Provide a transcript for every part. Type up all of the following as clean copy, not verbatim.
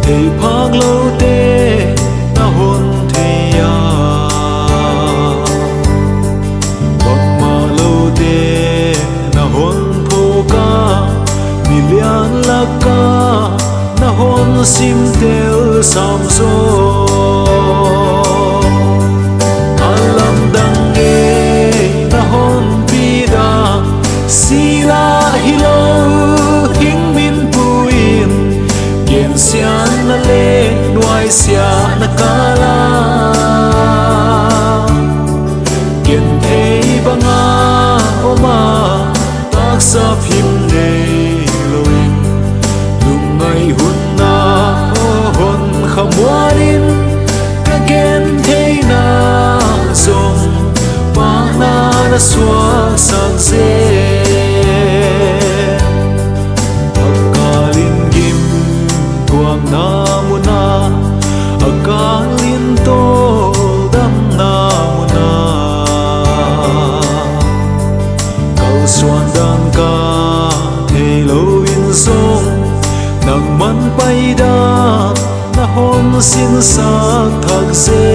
thầy phác lâu tê na hôn thầy ya bak ma lâu tê na hôn phô ca mi lian la ca na hôn sim tel sam zo alam dang e na hôn pi da sila hilo hing min puin gen sian na le nuai sia na kala gen thei banga oma tak sa phim nei loin lung ngai hun na hon khamwarin ka gen thei na zong pa na suak sak ze namuna akalin to dam namuna kau suan dan ka thelo in song nang man pai da na hon sin sak thak se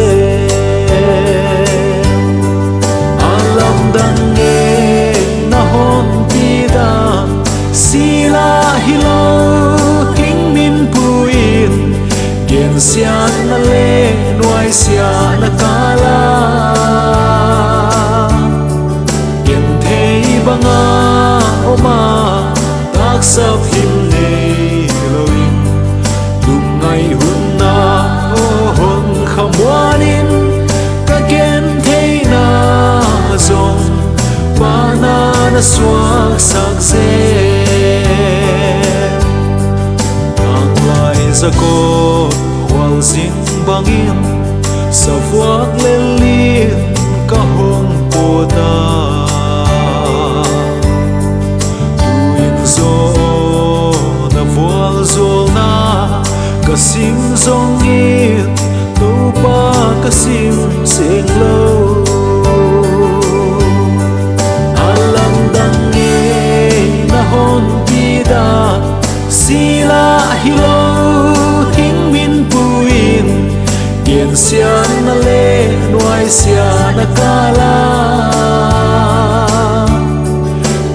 alam dan nge na hon pi da sila hilo gen sian na le nuai sia na kala gen thei banga oma tak sa phim nei loin lung ngai hun na hon khamwanin ka gen thei na zong pa na suak sak ze ko wal zin bangin sa fuak lelin ka hong pota tuin zo na fual zol na kasim zongin to pa kasim sing lo alam dang e na hon pida sila hilo gen sian na le nuai sia na kala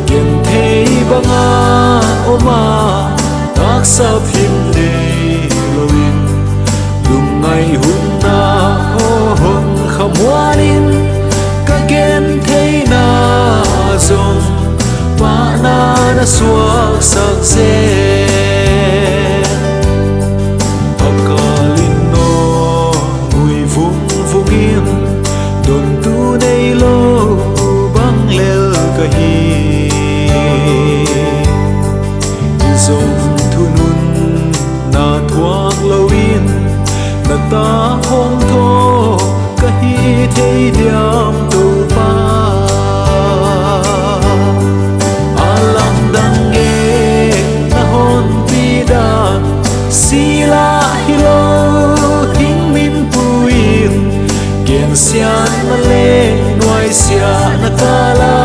gen thei banga oma tak sa phim nei loin lung ngai hun na hon khamwanin ka gen thei na zong pa na suak sak ze don tu nei lo bang lel ka hi zong thu nun na thuak lowin na ta hong tho ka hi thei diam to pa alam dang e na hon pi da sila hilo hing min puin gen sian na le nuai sia na kala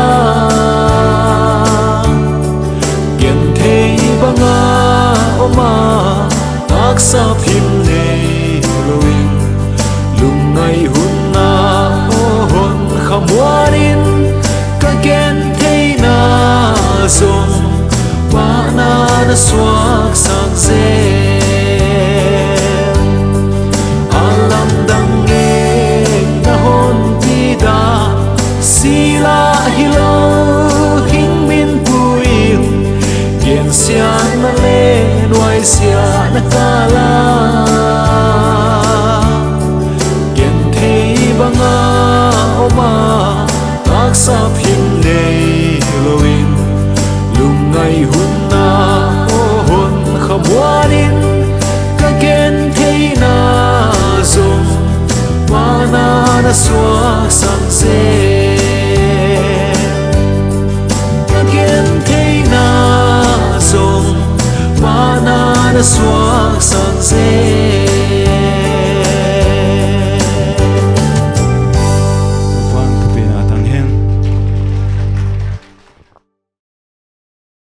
gen thei banga oma tak sa phim nei loin lung ngai hun na hon khamwarin ka gen thei na zong pa na suak sak ze sila hilo hing min puin gen sian na le nuai sia na kala gen thei banga oma tak sa phim nei loin lung ngai hun na hon khamwanin ka gen thei na zong pa na suak sak ze